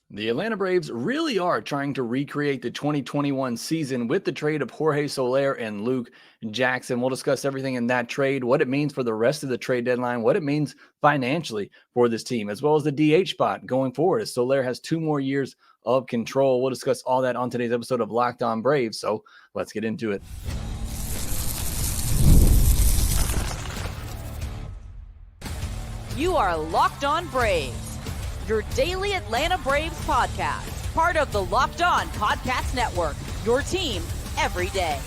The Atlanta Braves really are trying to recreate the 2021 season with the trade of Jorge Soler and Luke Jackson. We'll discuss everything in that trade, what it means for the rest of the trade deadline, what it means financially for this team, as well as the DH spot going forward, as Soler has 2 more years of control. We'll discuss all that on today's episode of Locked On Braves. So let's get into it. You are Locked On Braves, your daily Atlanta Braves podcast, part of the Locked On Podcast Network, your team every day.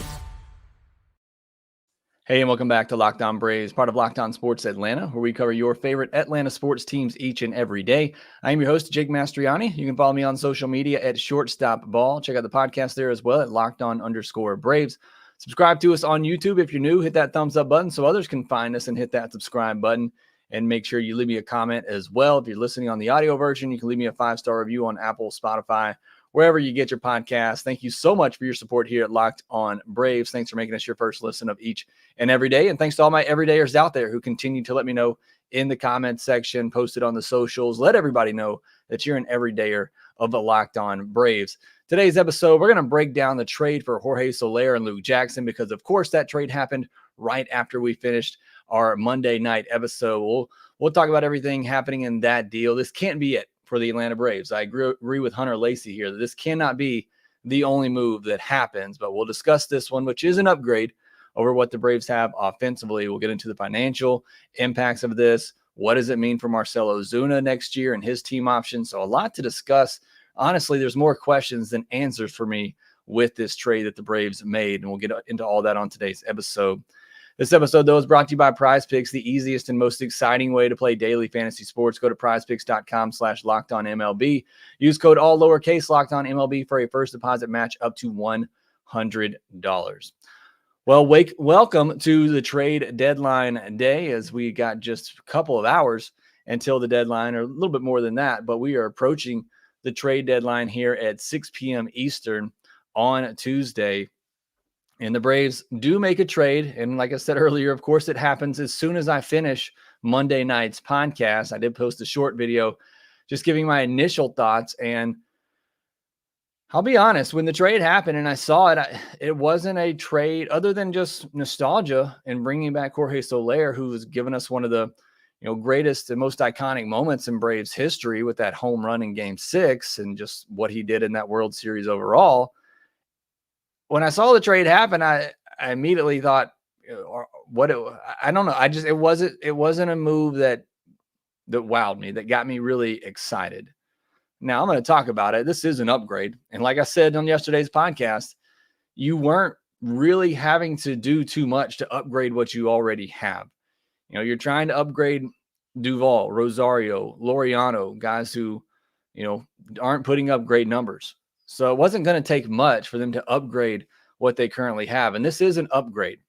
Hey, and welcome back to Locked On Braves, part of Locked On Sports Atlanta, where we cover your favorite Atlanta sports teams each and every day. I am your host, Jake Mastriani. You can follow me on social media at ShortstopBall. Check out the podcast there as well at LockedOn_Braves. Subscribe to us on YouTube if you're new. Hit that thumbs up button so others can find us and hit that subscribe button. And make sure you leave me a comment as well. If you're listening on the audio version, you can leave me a 5-star review on Apple, Spotify, wherever you get your podcast. Thank you so much for your support here at Locked On Braves. Thanks for making us your first listen of each and every day. And thanks to all my everydayers out there who continue to let me know in the comment section, post it on the socials. Let everybody know that you're an everydayer of the Locked On Braves. Today's episode, we're going to break down the trade for Jorge Soler and Luke Jackson because, of course, that trade happened right after we finished our Monday night episode. We'll talk about everything happening in that deal. This can't be it for the Atlanta Braves. I agree with Hunter Lacey here that this cannot be the only move that happens, but we'll discuss this one, which is an upgrade over what the Braves have offensively. We'll get into the financial impacts of this. What does it mean for Marcell Ozuna next year and his team options? So a lot to discuss. Honestly, there's more questions than answers for me with this trade that the Braves made, and we'll get into all that on today's episode. This episode, though, is brought to you by PrizePicks, the easiest and most exciting way to play daily fantasy sports. Go to prizepicks.com/LockedOnMLB. Use code all lowercase LockedOnMLB for a first deposit match up to $100. Well, welcome to the trade deadline day, as we got just a couple of hours until the deadline, or a little bit more than that, but we are approaching the trade deadline here at 6 p.m. Eastern on Tuesday. And the Braves do make a trade. And like I said earlier, of course, it happens as soon as I finish Monday night's podcast. I did post a short video just giving my initial thoughts. And I'll be honest, when the trade happened and I saw it, it wasn't a trade other than just nostalgia and bringing back Jorge Soler, who has given us one of the greatest and most iconic moments in Braves history with that home run in Game 6 and just what he did in that World Series overall. When I saw the trade happen, I immediately thought, I don't know. It wasn't a move that wowed me, that got me really excited. Now I'm going to talk about it. This is an upgrade. And like I said on yesterday's podcast, you weren't really having to do too much to upgrade what you already have. You're trying to upgrade Duvall, Rosario, Laureano, guys who, aren't putting up great numbers. So it wasn't going to take much for them to upgrade what they currently have. And this is an upgrade.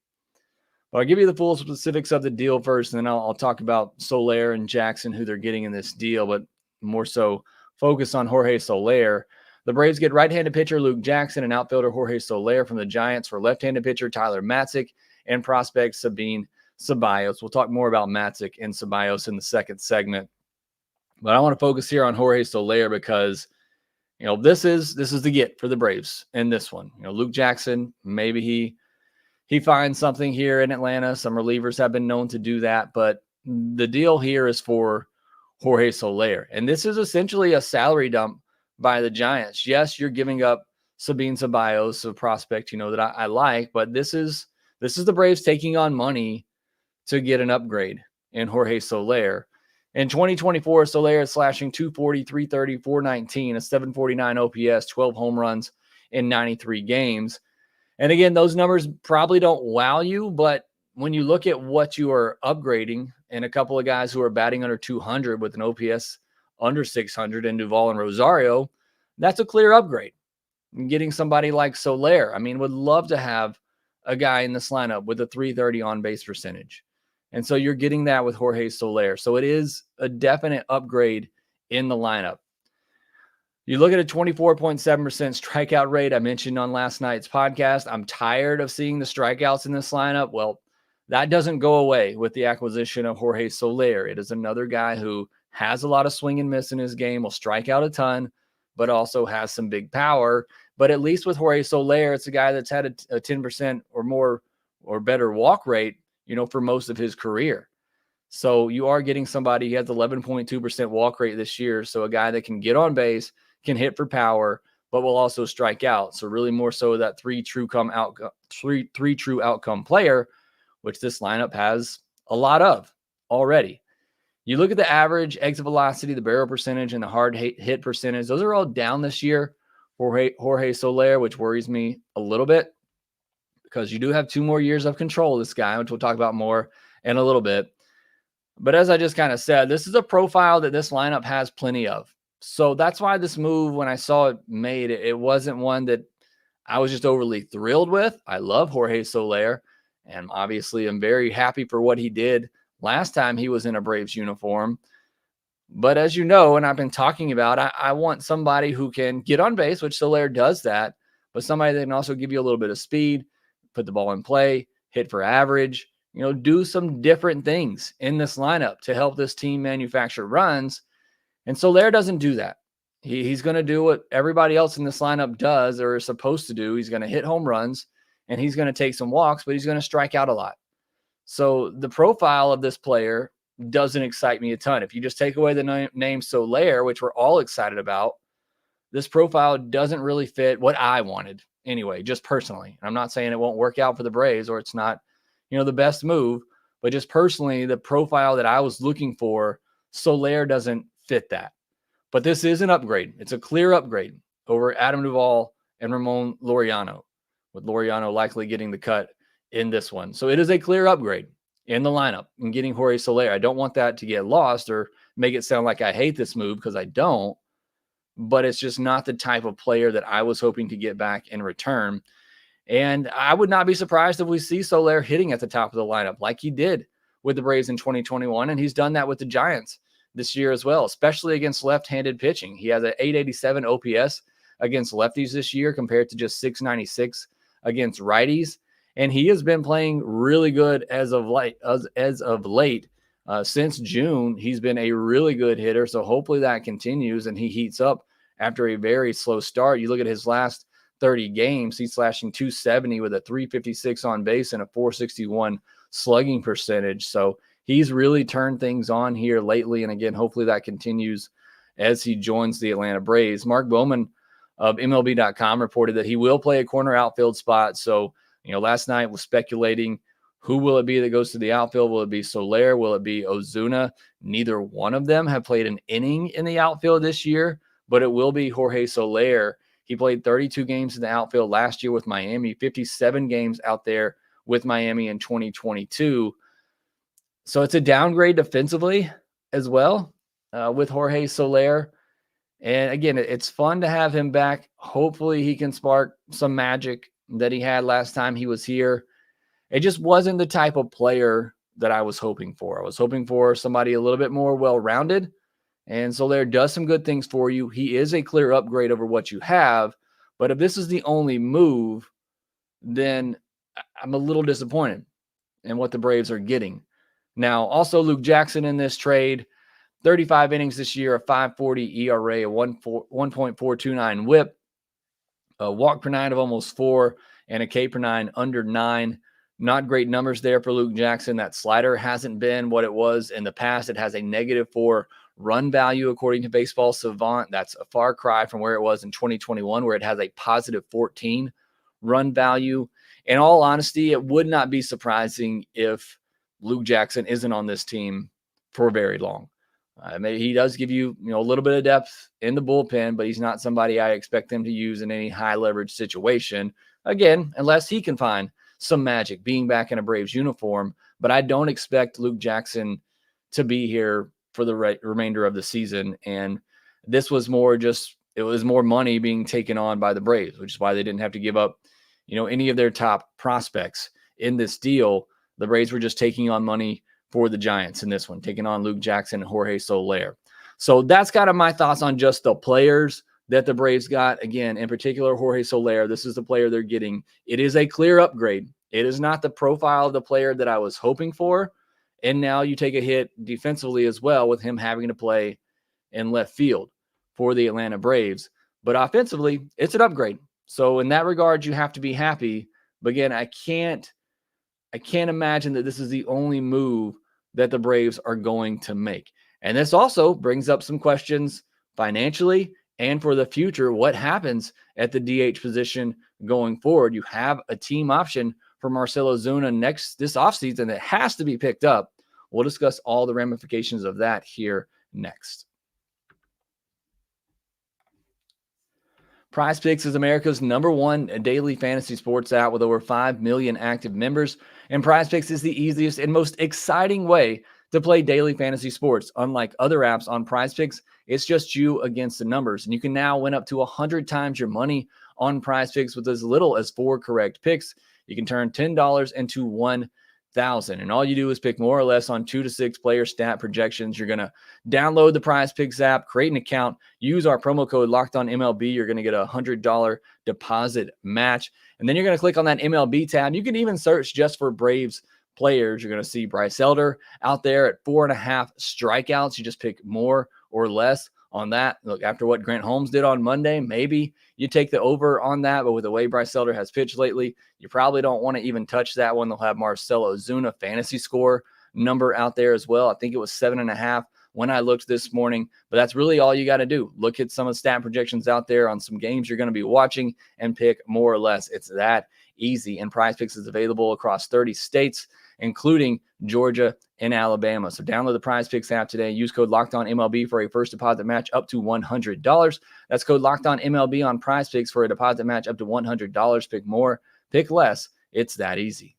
But I'll give you the full specifics of the deal first, and then I'll talk about Soler and Jackson, who they're getting in this deal, but more so focus on Jorge Soler. The Braves get right-handed pitcher Luke Jackson and outfielder Jorge Soler from the Giants for left-handed pitcher Tyler Matzek and prospect Sabine Ceballos. We'll talk more about Matzek and Ceballos in the second segment. But I want to focus here on Jorge Soler because this is the get for the Braves in this one. Luke Jackson, maybe he finds something here in Atlanta. Some relievers have been known to do that, but the deal here is for Jorge Soler. And this is essentially a salary dump by the Giants. Yes, you're giving up Sabine Ceballos, a prospect, that I like, but this is the Braves taking on money to get an upgrade in Jorge Soler. In 2024, Soler is slashing 240, 330, 419, a 749 OPS, 12 home runs in 93 games. And again, those numbers probably don't wow you, but when you look at what you are upgrading and a couple of guys who are batting under 200 with an OPS under 600 in Duvall and Rosario, that's a clear upgrade. And getting somebody like Soler, would love to have a guy in this lineup with a 330 on-base percentage. And so you're getting that with Jorge Soler. So it is a definite upgrade in the lineup. You look at a 24.7% strikeout rate I mentioned on last night's podcast. I'm tired of seeing the strikeouts in this lineup. Well, that doesn't go away with the acquisition of Jorge Soler. It is another guy who has a lot of swing and miss in his game, will strike out a ton, but also has some big power. But at least with Jorge Soler, it's a guy that's had a 10% or more or better walk rate, for most of his career. So you are getting somebody, he has 11.2% walk rate this year. So a guy that can get on base, can hit for power, but will also strike out. So really more so that three true outcome player, which this lineup has a lot of already. You look at the average exit velocity, the barrel percentage, and the hard hit percentage. Those are all down this year for Jorge Soler, which worries me a little bit because you do have 2 more years of control of this guy, which we'll talk about more in a little bit. But as I just kind of said, this is a profile that this lineup has plenty of. So that's why this move, when I saw it made, it wasn't one that I was just overly thrilled with. I love Jorge Soler, and obviously I'm very happy for what he did last time he was in a Braves uniform. But as you know, and I've been talking about, I want somebody who can get on base, which Soler does that, but somebody that can also give you a little bit of speed, put the ball in play, hit for average, do some different things in this lineup to help this team manufacture runs. And Soler doesn't do that. He's going to do what everybody else in this lineup does or is supposed to do. He's going to hit home runs and he's going to take some walks, but he's going to strike out a lot. So the profile of this player doesn't excite me a ton. If you just take away the name Soler, which we're all excited about, this profile doesn't really fit what I wanted anyway, just personally. I'm not saying it won't work out for the Braves or it's not, the best move, but just personally, the profile that I was looking for, Soler doesn't fit that. But this is an upgrade. It's a clear upgrade over Adam Duvall and Ramon Laureano, with Laureano likely getting the cut in this one. So it is a clear upgrade in the lineup and getting Jorge Soler. I don't want that to get lost or make it sound like I hate this move, because I don't, but it's just not the type of player that I was hoping to get back in return. And I would not be surprised if we see Soler hitting at the top of the lineup like he did with the Braves in 2021. And he's done that with the Giants this year as well, especially against left-handed pitching. He has an 887 OPS against lefties this year compared to just 696 against righties. And he has been playing really good as of late. Since June, he's been a really good hitter. So hopefully that continues and he heats up after a very slow start. You look at his last 30 games, he's slashing 270 with a 356 on base and a 461 slugging percentage. So he's really turned things on here lately. And again, hopefully that continues as he joins the Atlanta Braves. Mark Bowman of MLB.com reported that he will play a corner outfield spot. So, last night was speculating, who will it be that goes to the outfield? Will it be Soler? Will it be Ozuna? Neither one of them have played an inning in the outfield this year, but it will be Jorge Soler. He played 32 games in the outfield last year with Miami, 57 games out there with Miami in 2022. So it's a downgrade defensively as well with Jorge Soler. And again, it's fun to have him back. Hopefully he can spark some magic that he had last time he was here. It just wasn't the type of player that I was hoping for. I was hoping for somebody a little bit more well-rounded. And Soler does some good things for you. He is a clear upgrade over what you have. But if this is the only move, then I'm a little disappointed in what the Braves are getting. Now, also Luke Jackson in this trade, 35 innings this year, a 5.40 ERA, a 1.429 whip, a walk per nine of almost 4, and a K per nine under 9. Not great numbers there for Luke Jackson. That slider hasn't been what it was in the past. It has a -4 run value, according to Baseball Savant. That's a far cry from where it was in 2021, where it has a +14 run value. In all honesty, it would not be surprising if Luke Jackson isn't on this team for very long. He does give you, a little bit of depth in the bullpen, but he's not somebody I expect him to use in any high leverage situation. Again, unless he can find some magic being back in a Braves uniform. But I don't expect Luke Jackson to be here for the remainder of the season. And this was more it was more money being taken on by the Braves, which is why they didn't have to give up, any of their top prospects in this deal. The Braves were just taking on money for the Giants in this one, taking on Luke Jackson and Jorge Soler. So that's kind of my thoughts on just the players that the Braves got. Again, in particular, Jorge Soler, this is the player they're getting. It is a clear upgrade. It is not the profile of the player that I was hoping for. And now you take a hit defensively as well with him having to play in left field for the Atlanta Braves. but offensively, it's an upgrade. So in that regard, you have to be happy. But again, I can't imagine that this is the only move that the Braves are going to make. And this also brings up some questions financially and for the future. What happens at the DH position going forward? You have a team option for Marcell Ozuna this offseason that has to be picked up. We'll discuss all the ramifications of that here next. PrizePicks is America's #1 daily fantasy sports app with over 5 million active members. And PrizePicks is the easiest and most exciting way to play daily fantasy sports. Unlike other apps on PrizePicks, it's just you against the numbers. And you can now win up to 100 times your money on PrizePicks with as little as 4 correct picks. You can turn $10 into $1,000. And all you do is pick more or less on 2 to 6 player stat projections. You're going to download the PrizePicks app, create an account, use our promo code LOCKEDONMLB. You're going to get a $100 deposit match. And then you're going to click on that MLB tab. You can even search just for Braves players. You're going to see Bryce Elder out there at 4.5 strikeouts. You just pick more or less on that. Look, after what Grant Holmes did on Monday, maybe you take the over on that. But with the way Bryce Elder has pitched lately, you probably don't want to even touch that one. They'll have Marcell Ozuna fantasy score number out there as well. I think it was 7.5 when I looked this morning. But that's really all you got to do. Look at some of the stat projections out there on some games you're going to be watching and pick more or less. It's that easy. And PrizePicks is available across 30 states, including Georgia and Alabama. So download the PrizePicks app today. Use code LOCKEDONMLB for a first deposit match up to $100. That's code LOCKEDONMLB on PrizePicks for a deposit match up to $100. Pick more, pick less. It's that easy.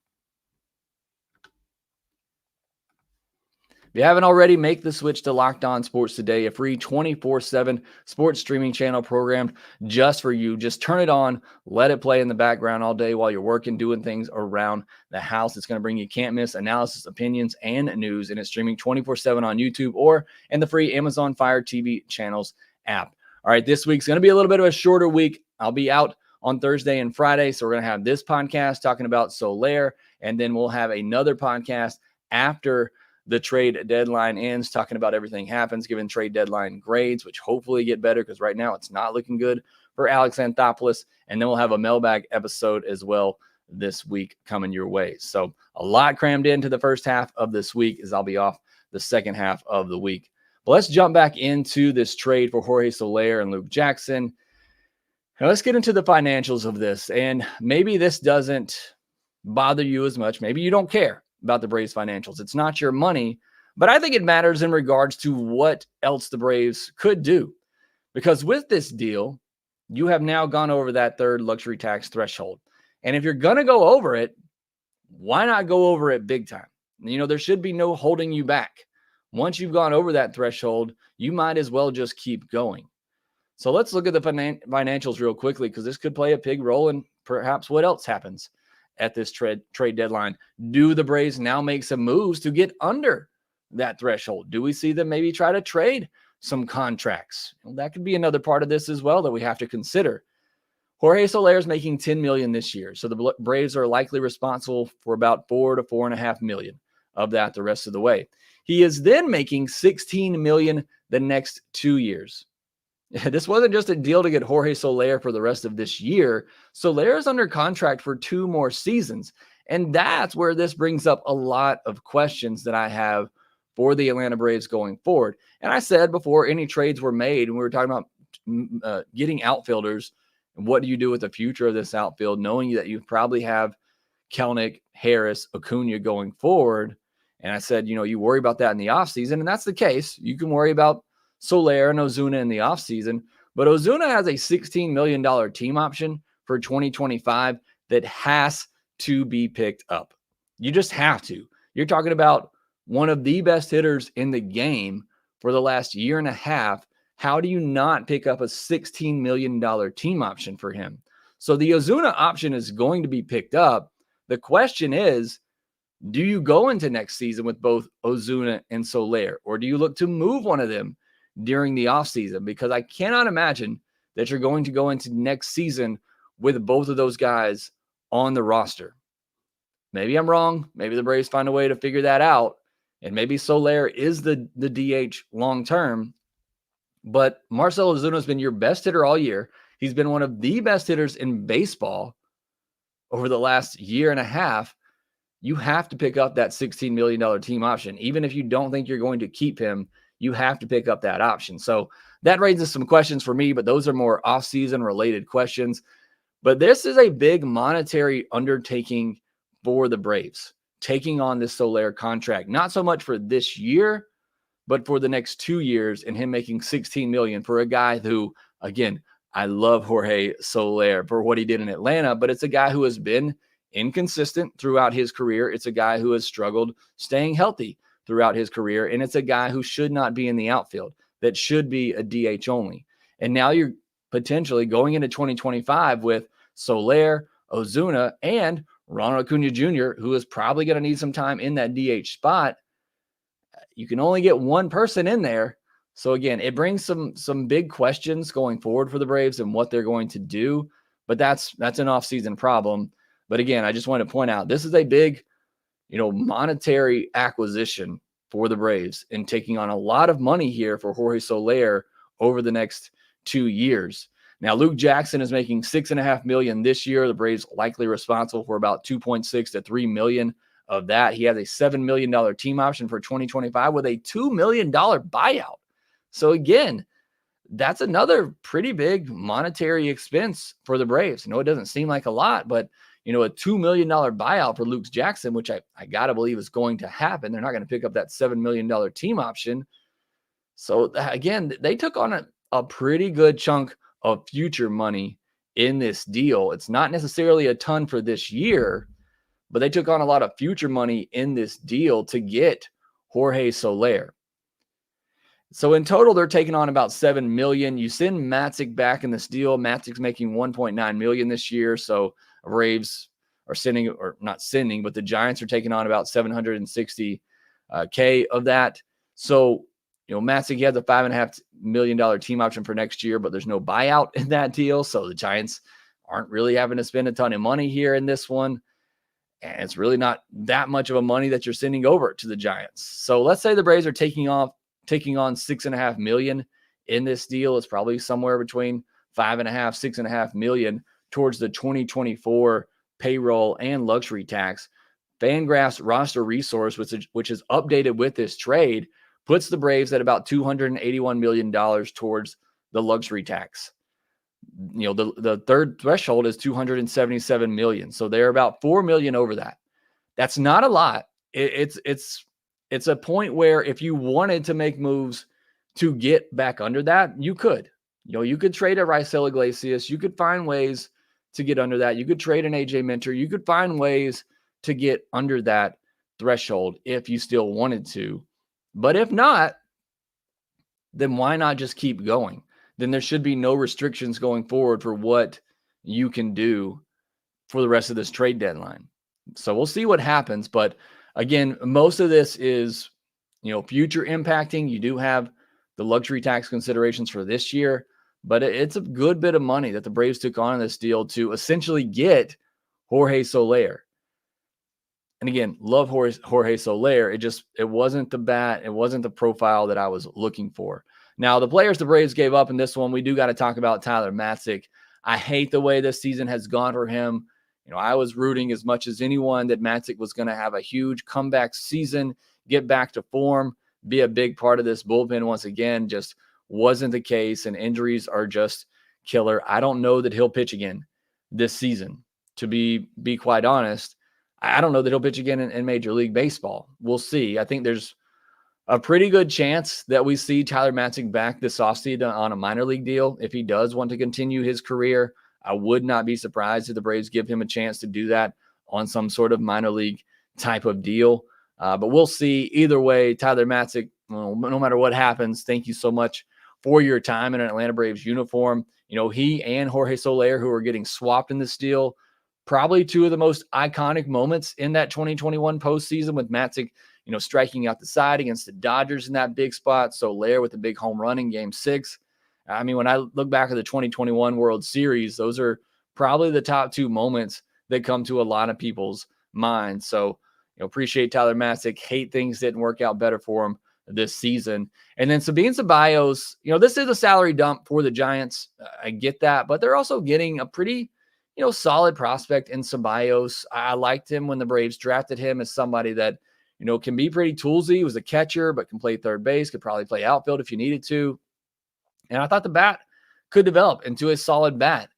If you haven't already, make the switch to Locked On Sports today, a free 24/7 sports streaming channel programmed just for you. Just turn it on, let it play in the background all day while you're working, doing things around the house. It's going to bring you can't miss analysis, opinions, and news, and it's streaming 24/7 on YouTube or in the free Amazon Fire TV channels app. All right, this week's going to be a little bit of a shorter week. I'll be out on Thursday and Friday, so we're going to have this podcast talking about Solair, and then we'll have another podcast after the trade deadline ends, talking about everything happens, giving trade deadline grades, which hopefully get better because right now it's not looking good for Alex Anthopoulos. And then we'll have a mailbag episode as well this week coming your way. So a lot crammed into the first half of this week as I'll be off the second half of the week. But let's jump back into this trade for Jorge Soler and Luke Jackson. Now let's get into the financials of this. And maybe this doesn't bother you as much. Maybe you don't care about the Braves financials. It's not your money, but I think it matters in regards to what else the Braves could do. Because with this deal, you have now gone over that third luxury tax threshold. And if you're going to go over it, why not go over it big time? You know, there should be no holding you back. Once you've gone over that threshold, you might as well just keep going. So let's look at the financials real quickly, because this could play a big role in perhaps what else happens at this trade deadline. Do the Braves now make some moves to get under that threshold? Do we see them maybe try to trade some contracts? Well, that could be another part of this as well that we have to consider. Jorge Soler is making $10 million this year, so the Braves are likely responsible for about $4 to $4.5 million of that the rest of the way. He is then making $16 million the next 2 years. This wasn't just a deal to get Jorge Soler for the rest of this year. Soler is under contract for 2 more seasons. And that's where this brings up a lot of questions that I have for the Atlanta Braves going forward. And I said before any trades were made, and we were talking about getting outfielders, and what do you do with the future of this outfield, knowing that you probably have Kelenic, Harris, Acuna going forward. And I said, you know, you worry about that in the offseason, and that's the case. You can worry about Solair and Ozuna in the offseason, but Ozuna has a $16 million team option for 2025 that has to be picked up. You just have to. You're talking about one of the best hitters in the game for the last year and a half. How do you not pick up a $16 million team option for him? So the Ozuna option is going to be picked up. The question is, do you go into next season with both Ozuna and Solair, or do you look to move one of them during the offseason? Because I cannot imagine that you're going to go into next season with both of those guys on the roster. Maybe I'm wrong. Maybe the Braves find a way to figure that out. And maybe Solair is the DH long-term. But Marcell Ozuna has been your best hitter all year. He's been one of the best hitters in baseball over the last year and a half. You have to pick up that $16 million team option. Even if you don't think you're going to keep him, you have to pick up that option. So that raises some questions for me, but those are more off-season related questions. But this is a big monetary undertaking for the Braves, taking on this Soler contract, not so much for this year, but for the next 2 years, and him making $16 million for a guy who, again, I love Jorge Soler for what he did in Atlanta, but it's a guy who has been inconsistent throughout his career. It's a guy who has struggled staying healthy throughout his career, and it's a guy who should not be in the outfield, that should be a DH only. And now you're potentially going into 2025 with Soler, Ozuna, and Ronald Acuna Jr., who is probably going to need some time in that DH spot. You can only get one person in there. So again, it brings some big questions going forward for the Braves and what they're going to do. But that's an offseason problem. But again, I just want to point out this is a big, monetary acquisition for the Braves and taking on a lot of money here for Jorge Soler over the next 2 years. Now, Luke Jackson is making $6.5 million this year. The Braves likely responsible for about $2.6 to $3 million of that. He has a $7 million team option for 2025 with a $2 million buyout. So again, that's another pretty big monetary expense for the Braves. It doesn't seem like a lot, but a $2 million buyout for Luke Jackson, which I got to believe is going to happen. They're not going to pick up that $7 million team option. So again, they took on a pretty good chunk of future money in this deal. It's not necessarily a ton for this year, but they took on a lot of future money in this deal to get Jorge Soler. So in total, they're taking on about $7 million. You send Matzek back in this deal. Matzek's making $1.9 million this year. So Braves are sending, or not sending, but the Giants are taking on about $760K of that. So, Matzek, he has a $5.5 million team option for next year, but there's no buyout in that deal. So the Giants aren't really having to spend a ton of money here in this one. And it's really not that much of a money that you're sending over to the Giants. So let's say the Braves are taking on $6.5 million in this deal. It's probably somewhere between $5.5 million towards the 2024 payroll and luxury tax. Fangraph's roster resource, which is updated with this trade, puts the Braves at about $281 million towards the luxury tax. The third threshold is $277 million. So they're about $4 million over that. That's not a lot. It's a point where if you wanted to make moves to get back under that, you could. You could trade a Raisel Iglesias. You could find ways to get under that. You could trade an AJ Minter. You could find ways to get under that threshold if you still wanted to. But if not, then why not just keep going? Then there should be no restrictions going forward for what you can do for the rest of this trade deadline. So we'll see what happens. But again, most of this is, future impacting. You do have the luxury tax considerations for this year, but it's a good bit of money that the Braves took on in this deal to essentially get Jorge Soler. And again, love Jorge Soler. It wasn't the bat. It wasn't the profile that I was looking for. Now, the players the Braves gave up in this one, we do got to talk about Tyler Matzek. I hate the way this season has gone for him. I was rooting as much as anyone that Matzek was going to have a huge comeback season, get back to form, be a big part of this bullpen once again. Just wasn't the case, and injuries are just killer. I don't know that he'll pitch again this season. To be quite honest, I don't know that he'll pitch again in Major League Baseball. We'll see. I think there's a pretty good chance that we see Tyler Matzek back this offseason on a minor league deal. If he does want to continue his career, I would not be surprised if the Braves give him a chance to do that on some sort of minor league type of deal. But we'll see. Either way, Tyler Matzek, no matter what happens, thank you so much for your time in an Atlanta Braves uniform. He and Jorge Soler, who are getting swapped in this deal, probably two of the most iconic moments in that 2021 postseason, with Matzek, striking out the side against the Dodgers in that big spot. Soler with a big home run in Game 6. I mean, when I look back at the 2021 World Series, those are probably the top two moments that come to a lot of people's minds. So, appreciate Tyler Matzek. Hate things didn't work out better for him this season. And then Sabine Ceballos, this is a salary dump for the Giants. I get that, but they're also getting a pretty, solid prospect in Ceballos. I liked him when the Braves drafted him as somebody that, can be pretty toolsy. He was a catcher, but can play third base, could probably play outfield if you needed to. And I thought the bat could develop into a solid bat.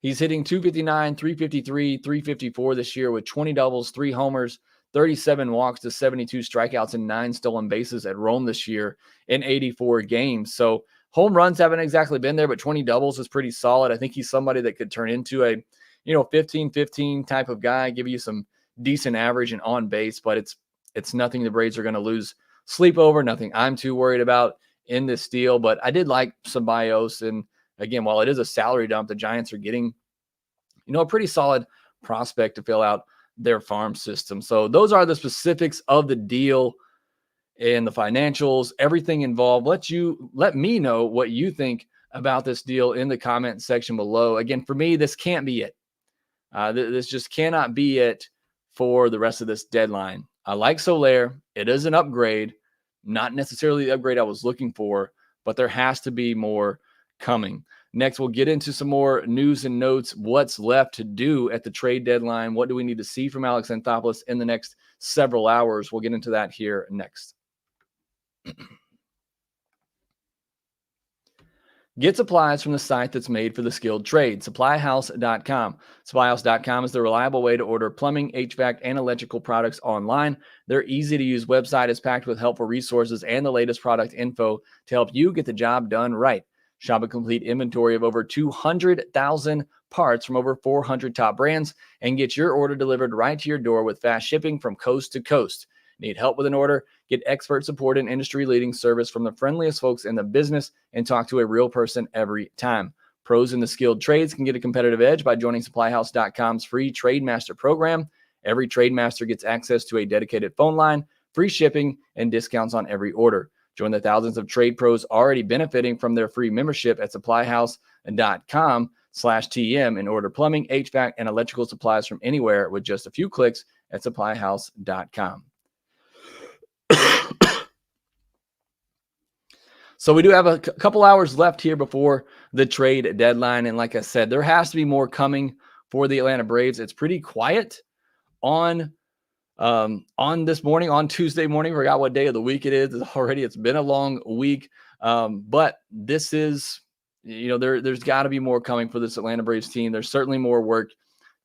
He's hitting 259, 353, 354 this year with 20 doubles, 3 homers, 37 walks to 72 strikeouts and 9 stolen bases at Rome this year in 84 games. So home runs haven't exactly been there, but 20 doubles is pretty solid. I think he's somebody that could turn into a, 15-15 type of guy, give you some decent average and on base, but it's nothing the Braves are going to lose sleep over, nothing I'm too worried about in this deal. But I did like Ceballos, and again, while it is a salary dump, the Giants are getting, a pretty solid prospect to fill out their farm system. So those are the specifics of the deal and the financials, everything involved. Let me know what you think about this deal in the comment section below. Again, for me, this can't be it. This just cannot be it for the rest of this deadline. I like Soler. It is an upgrade, not necessarily the upgrade I was looking for, but there has to be more coming. Next, we'll get into some more news and notes. What's left to do at the trade deadline? What do we need to see from Alex Anthopoulos in the next several hours? We'll get into that here next. Get supplies from the site that's made for the skilled trade, SupplyHouse.com. SupplyHouse.com is the reliable way to order plumbing, HVAC, and electrical products online. Their easy-to-use website is packed with helpful resources and the latest product info to help you get the job done right. Shop a complete inventory of over 200,000 parts from over 400 top brands and get your order delivered right to your door with fast shipping from coast to coast. Need help with an order? Get expert support and industry-leading service from the friendliest folks in the business and talk to a real person every time. Pros in the skilled trades can get a competitive edge by joining SupplyHouse.com's free Trade Master program. Every Trade Master gets access to a dedicated phone line, free shipping, and discounts on every order. Join the thousands of trade pros already benefiting from their free membership at SupplyHouse.com/TM and order plumbing, HVAC, and electrical supplies from anywhere with just a few clicks at SupplyHouse.com. So we do have a couple hours left here before the trade deadline. And like I said, there has to be more coming for the Atlanta Braves. It's pretty quiet on this morning, on Tuesday morning. Forgot what day of the week it is already. It's been a long week. But this is, there's got to be more coming for this Atlanta Braves team. There's certainly more work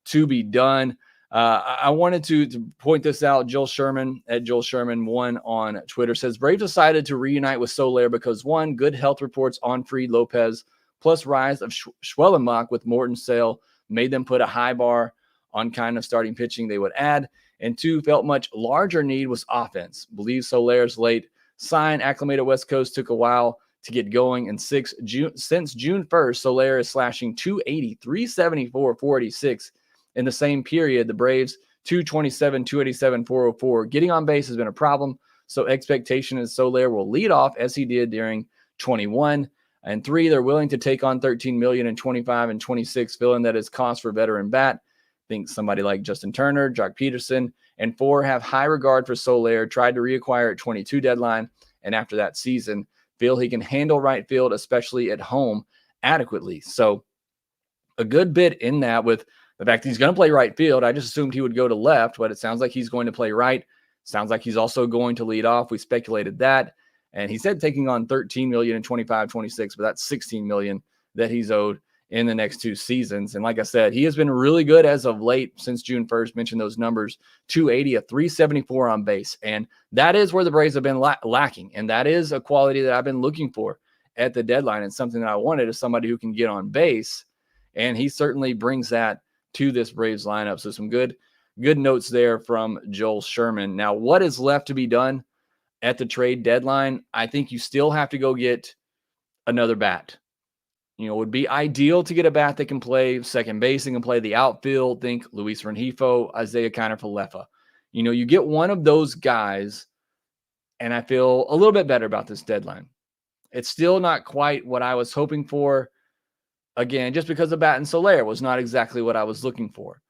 to be done. I wanted to point this out. Joel Sherman at Joel Sherman1 on Twitter says Braves decided to reunite with Soler because one, good health reports on Fried Lopez plus rise of Schwellenbach with Morton Sale made them put a high bar on kind of starting pitching they would add. And two, felt much larger need was offense. Believes Soler's late sign acclimated West Coast took a while to get going. And since June 1st, Soler is slashing 280, 374, 486. In the same period, the Braves 227, 287, 404. Getting on base has been a problem, so expectation is Soler will lead off as he did during 21. And 3, they're willing to take on $13 million in 25 and 26, feeling that is cost for veteran bat. Think somebody like Justin Turner, Jock Peterson. And 4, have high regard for Soler, tried to reacquire at 22 deadline, and after that season, feel he can handle right field, especially at home, adequately. So a good bit in that with the fact that he's going to play right field. I just assumed he would go to left, but it sounds like he's going to play right. Sounds like he's also going to lead off. We speculated that. And he said taking on $13 million in 25, 26, but that's $16 million that he's owed in the next 2 seasons. And like I said, he has been really good as of late since June 1st. Mentioned those numbers, 280, a 374 on base. And that is where the Braves have been lacking. And that is a quality that I've been looking for at the deadline. And something that I wanted is somebody who can get on base. And he certainly brings that to this Braves lineup. So some good notes there from Joel Sherman. Now, what is left to be done at the trade deadline? I think you still have to go get another bat. It would be ideal to get a bat that can play second base and can play the outfield. Think Luis Rengifo, Isaiah Kiner-Falefa. You get one of those guys, and I feel a little bit better about this deadline. It's still not quite what I was hoping for. Again, just because the bat and Soler was not exactly what I was looking for.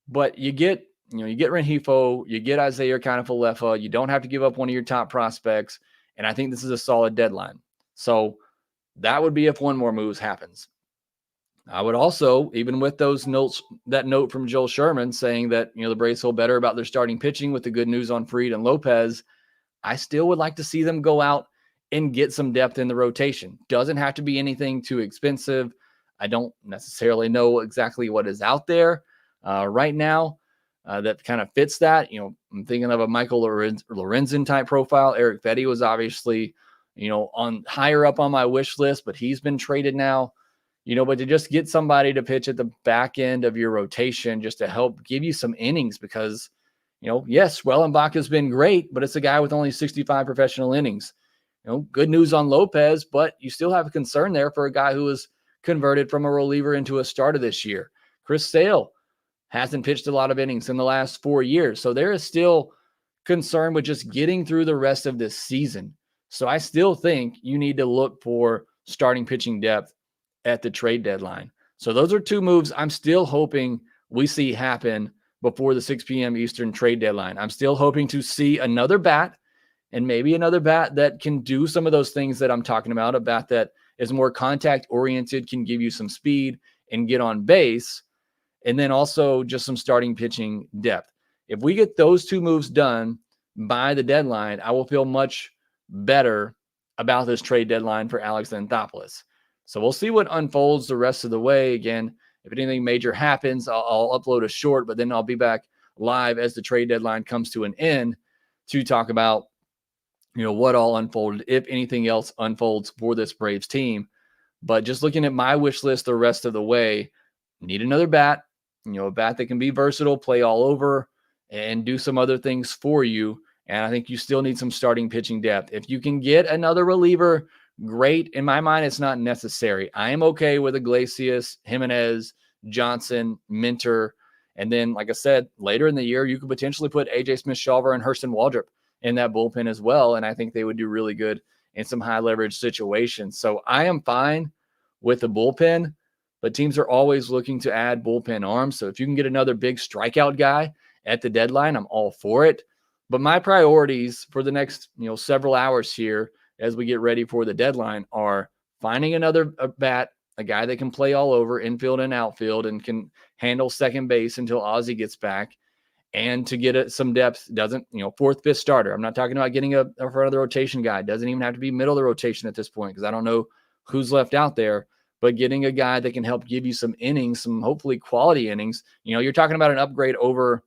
But you get Rengifo, you get Isaiah Kiner-Falefa. You don't have to give up one of your top prospects. And I think this is a solid deadline. So that would be if one more move happens. I would also, even with those notes, that note from Joel Sherman saying that, the Braves feel better about their starting pitching with the good news on Fried and Lopez, I still would like to see them go out and get some depth in the rotation. Doesn't have to be anything too expensive. I don't necessarily know exactly what is out there right now that kind of fits that. I'm thinking of a Michael Lorenzen type profile. Eric Fetty was obviously, on higher up on my wish list, but he's been traded now. But to just get somebody to pitch at the back end of your rotation just to help give you some innings because, yes, Wellenbach has been great, but it's a guy with only 65 professional innings. Good news on Lopez, but you still have a concern there for a guy who was converted from a reliever into a starter this year. Chris Sale hasn't pitched a lot of innings in the last 4 years. So there is still concern with just getting through the rest of this season. So I still think you need to look for starting pitching depth at the trade deadline. So those are two moves I'm still hoping we see happen before the 6 p.m. Eastern trade deadline. I'm still hoping to see another bat and maybe another bat that can do some of those things that I'm talking about, a bat that is more contact oriented, can give you some speed and get on base, and then also just some starting pitching depth. If we get those two moves done by the deadline, I will feel much better about this trade deadline for Alex Anthopoulos. So we'll see what unfolds the rest of the way. Again, if anything major happens, I'll upload a short, but then I'll be back live as the trade deadline comes to an end to talk about, what all unfolded, if anything else unfolds for this Braves team. But just looking at my wish list the rest of the way, need another bat, a bat that can be versatile, play all over, and do some other things for you. And I think you still need some starting pitching depth. If you can get another reliever, great. In my mind, it's not necessary. I am okay with Iglesias, Jimenez, Johnson, Minter. And then, like I said, later in the year, you could potentially put AJ Smith-Shawver and Hurston Waldrop in that bullpen as well. And I think they would do really good in some high leverage situations. So I am fine with the bullpen, but teams are always looking to add bullpen arms. So if you can get another big strikeout guy at the deadline, I'm all for it. But my priorities for the next, several hours here as we get ready for the deadline are finding another bat, a guy that can play all over infield and outfield and can handle second base until Ozzie gets back, and to get some depth. Doesn't, fourth, fifth starter. I'm not talking about getting a front of the rotation guy. Doesn't even have to be middle of the rotation at this point because I don't know who's left out there, but getting a guy that can help give you some innings, some hopefully quality innings. You're talking about an upgrade over,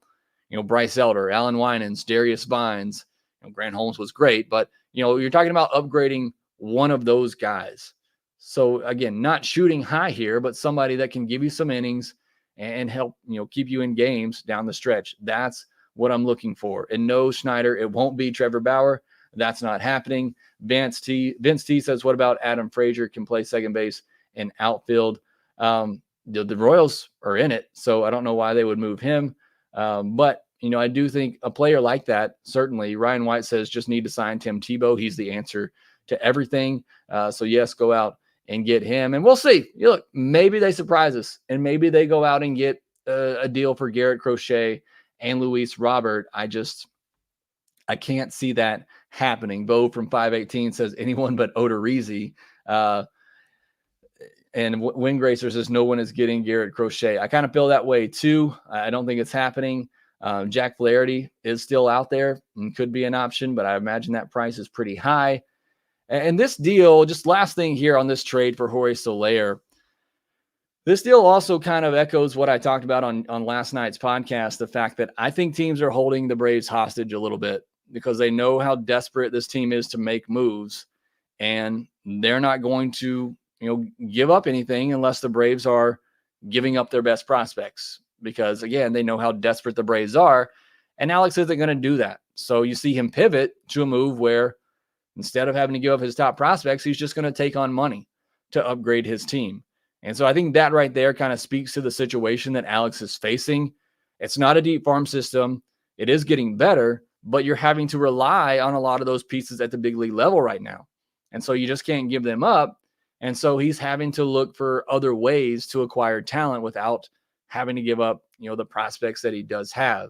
Bryce Elder, Alan Winans, Darius Vines. Grant Holmes was great, but, you're talking about upgrading one of those guys. So again, not shooting high here, but somebody that can give you some innings and help, keep you in games down the stretch. That's what I'm looking for. And no, Schneider, it won't be Trevor Bauer. That's not happening. Vince T says, what about Adam Frazier, can play second base and outfield? The Royals are in it, so I don't know why they would move him. But, I do think a player like that, certainly. Ryan White says just need to sign Tim Tebow. He's the answer to everything. So, yes, go out and get him. And we'll see. Look, maybe they surprise us, and maybe they go out and get a deal for Garrett Crochet and Luis Robert. I can't see that happening. Bo from 518 says anyone but Odorizzi. And Winggracer says no one is getting Garrett Crochet. I kind of feel that way too. I don't think it's happening. Jack Flaherty is still out there and could be an option, but I imagine that price is pretty high. And this deal, just last thing here on this trade for Jorge Soler, this deal also kind of echoes what I talked about on last night's podcast, the fact that I think teams are holding the Braves hostage a little bit because they know how desperate this team is to make moves, and they're not going to give up anything unless the Braves are giving up their best prospects, because again, they know how desperate the Braves are, and Alex isn't going to do that. So you see him pivot to a move where instead of having to give up his top prospects, he's just going to take on money to upgrade his team. And so I think that right there kind of speaks to the situation that Alex is facing. It's not a deep farm system. It is getting better, but you're having to rely on a lot of those pieces at the big league level right now. And so you just can't give them up. And so he's having to look for other ways to acquire talent without having to give up, the prospects that he does have.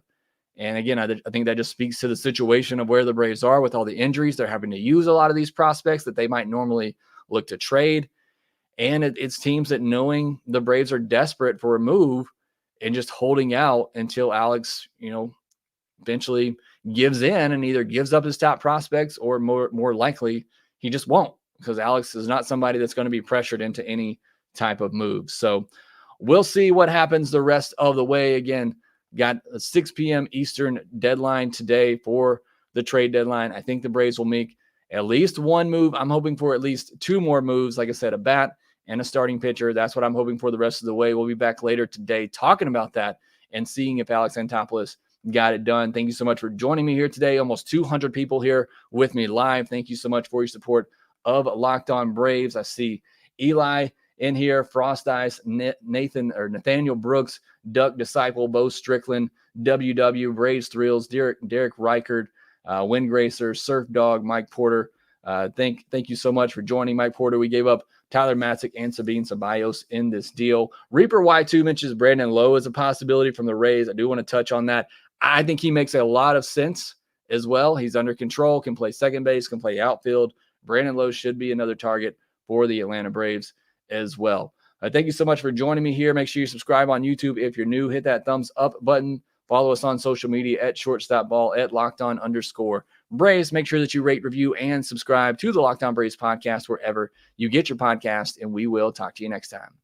And again, I think that just speaks to the situation of where the Braves are with all the injuries. They're having to use a lot of these prospects that they might normally look to trade. And it's teams that, knowing the Braves are desperate for a move and just holding out until Alex, eventually gives in and either gives up his top prospects, or more likely he just won't, because Alex is not somebody that's going to be pressured into any type of move. So we'll see what happens the rest of the way. Again, got a 6 p.m. Eastern deadline today for the trade deadline. I think the Braves will make at least one move. I'm hoping for at least two more moves. Like I said, a bat and a starting pitcher. That's what I'm hoping for the rest of the way. We'll be back later today talking about that and seeing if Alex Anthopoulos got it done. Thank you so much for joining me here today. Almost 200 people here with me live. Thank you so much for your support of Locked On Braves. I see Eli in here, Frost Ice, Nathaniel Brooks, Duck Disciple, Bo Strickland, WW, Braves Thrills, Derek Reichard, Windgracer, Surf Dog, Mike Porter. Thank you so much for joining, Mike Porter. We gave up Tyler Matzek and Sabine Ceballos in this deal. Reaper Y2 mentions Brandon Lowe as a possibility from the Rays. I do want to touch on that. I think he makes a lot of sense as well. He's under control, can play second base, can play outfield. Brandon Lowe should be another target for the Atlanta Braves as well. Thank you so much for joining me here. Make sure you subscribe on YouTube if you're new. Hit that thumbs up button. Follow us on social media at shortstopball, at LockedOn_Braves. Make sure that you rate, review, and subscribe to the Locked On Braves podcast wherever you get your podcast, and we will talk to you next time.